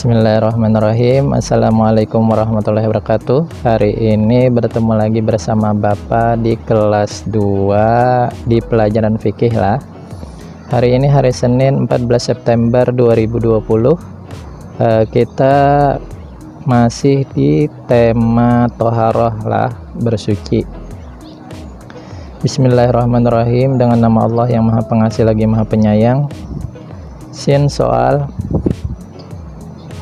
Bismillahirrahmanirrahim. Assalamualaikum warahmatullahi wabarakatuh. Hari ini bertemu lagi bersama Bapak di kelas 2 di pelajaran fikih lah. Hari ini hari Senin 14 September 2020. Kita masih di tema toharoh lah, bersuci. Bismillahirrahmanirrahim. Dengan nama Allah yang Maha Pengasih lagi Maha Penyayang. Sin soal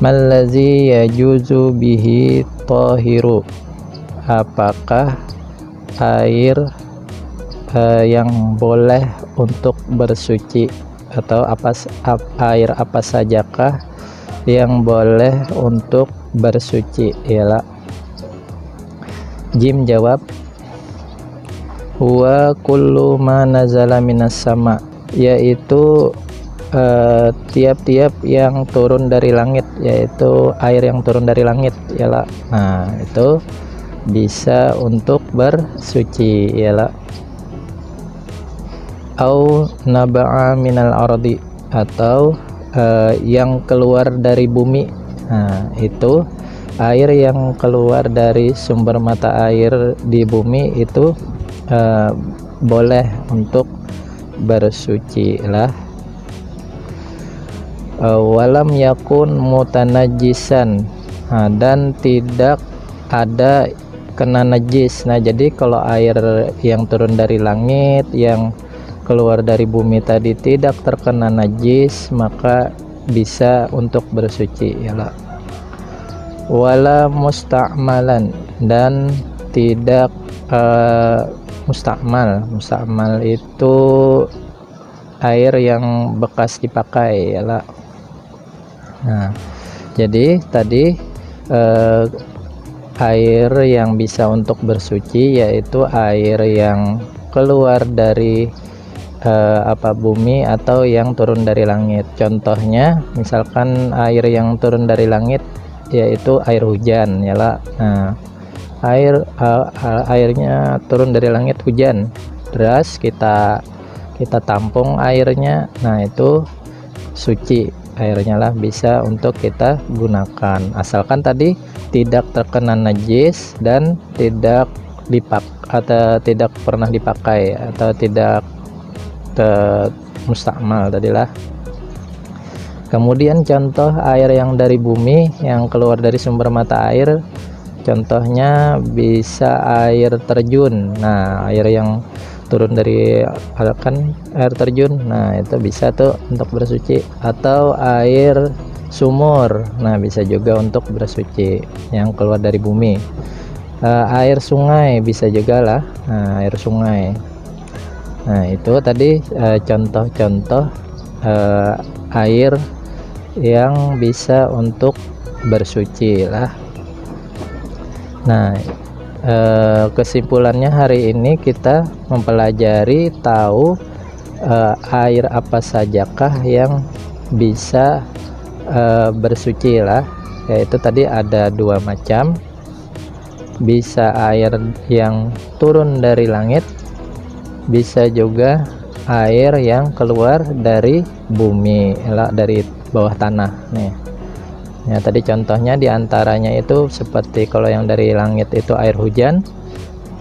Mallazi yajuzu bihi tohiru, apakah air yang boleh untuk bersuci, atau air apa sajakah yang boleh untuk bersuci? Ialah Jim jawab, huwa kullu ma nazala minas sama, yaitu tiap-tiap yang turun dari langit, yaitu air yang turun dari langit ialah, nah itu bisa untuk bersuci ialah au naba'a minal ardi, atau yang keluar dari bumi. Nah itu air yang keluar dari sumber mata air di bumi itu boleh untuk bersuci lah. Walam yakun mutanajisan, dan tidak ada kena najis. Nah jadi kalau air yang turun dari langit, yang keluar dari bumi tadi tidak terkena najis, maka bisa untuk bersuci ialah wala musta'malan, dan tidak musta'mal itu air yang bekas dipakai ialah. Nah jadi tadi air yang bisa untuk bersuci yaitu air yang keluar dari bumi atau yang turun dari langit. Contohnya misalkan air yang turun dari langit yaitu air hujan ialah. Nah airnya turun dari langit, hujan deras, kita tampung airnya, nah itu suci airnya lah, bisa untuk kita gunakan asalkan tadi tidak terkena najis dan tidak pernah dipakai atau tidak mustakmal tadilah. Kemudian contoh air yang dari bumi yang keluar dari sumber mata air, contohnya bisa air terjun. Nah air yang turun dari air terjun, nah itu bisa tuh untuk bersuci, atau air sumur, nah bisa juga untuk bersuci yang keluar dari bumi. Air sungai bisa juga lah, nah, air sungai. Nah itu tadi contoh-contoh air yang bisa untuk bersuci lah. Nah kesimpulannya hari ini kita mempelajari tahu air apa sajakah yang bisa bersuci lah, yaitu tadi ada dua macam, bisa air yang turun dari langit, bisa juga air yang keluar dari bumi lah, dari bawah tanah nih. Ya tadi contohnya diantaranya itu seperti kalau yang dari langit itu air hujan,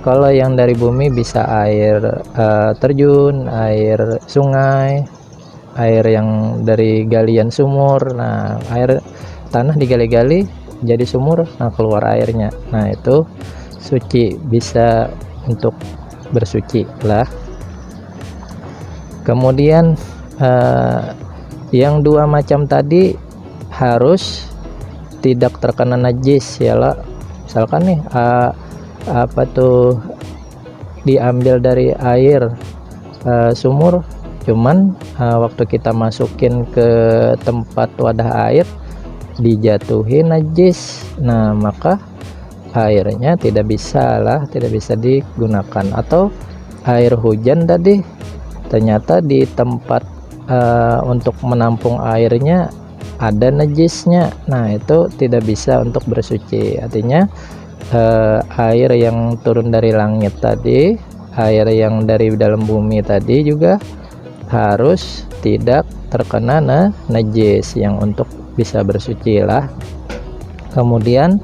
kalau yang dari bumi bisa air terjun, air sungai, air yang dari galian sumur. Nah air tanah digali-gali jadi sumur, nah keluar airnya, nah itu suci, bisa untuk bersuci lah. Kemudian yang dua macam tadi harus tidak terkena najis ialah, misalkan nih diambil dari air sumur, cuman waktu kita masukin ke tempat wadah air dijatuhin najis, nah maka airnya tidak bisa digunakan. Atau air hujan tadi ternyata di tempat untuk menampung airnya ada najisnya, nah itu tidak bisa untuk bersuci. Artinya air yang turun dari langit tadi, air yang dari dalam bumi tadi juga harus tidak terkena najis yang untuk bisa bersuci lah. Kemudian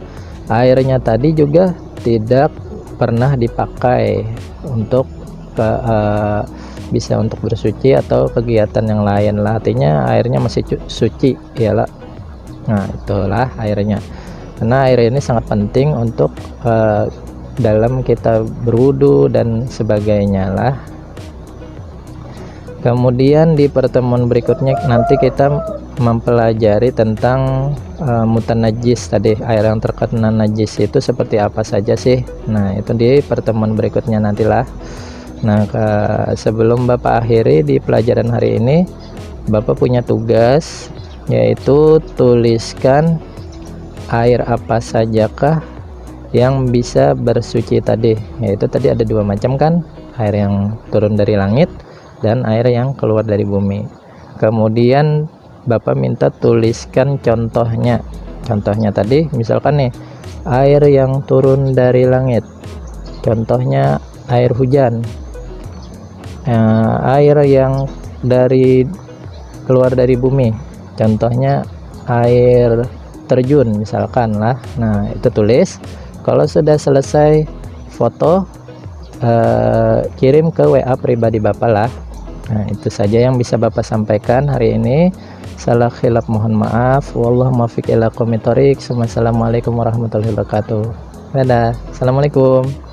airnya tadi juga tidak pernah dipakai untuk bisa untuk bersuci atau kegiatan yang lain lah, artinya airnya masih suci ya lah. Nah itulah airnya, karena air ini sangat penting untuk dalam kita berwudu dan sebagainya lah. Kemudian di pertemuan berikutnya nanti kita mempelajari tentang mutan najis tadi, air yang terkena najis itu seperti apa saja sih. Nah itu di pertemuan berikutnya nantilah. Nah sebelum Bapak akhiri di pelajaran hari ini, Bapak punya tugas, yaitu tuliskan air apa sajakah yang bisa bersuci tadi. Yaitu tadi ada dua macam kan, air yang turun dari langit dan air yang keluar dari bumi. Kemudian Bapak minta tuliskan contohnya. Contohnya tadi misalkan nih, air yang turun dari langit, contohnya air hujan. Air yang keluar dari bumi, contohnya air terjun misalkan lah. Nah itu tulis. Kalau sudah selesai foto, kirim ke WA pribadi Bapak lah. Nah itu saja yang bisa Bapak sampaikan hari ini. Salah khilaf mohon maaf. Wallahu muwaffiq ila aqwamit thoriq. Wassalamualaikum warahmatullahi wabarakatuh. Dadah. Assalamualaikum.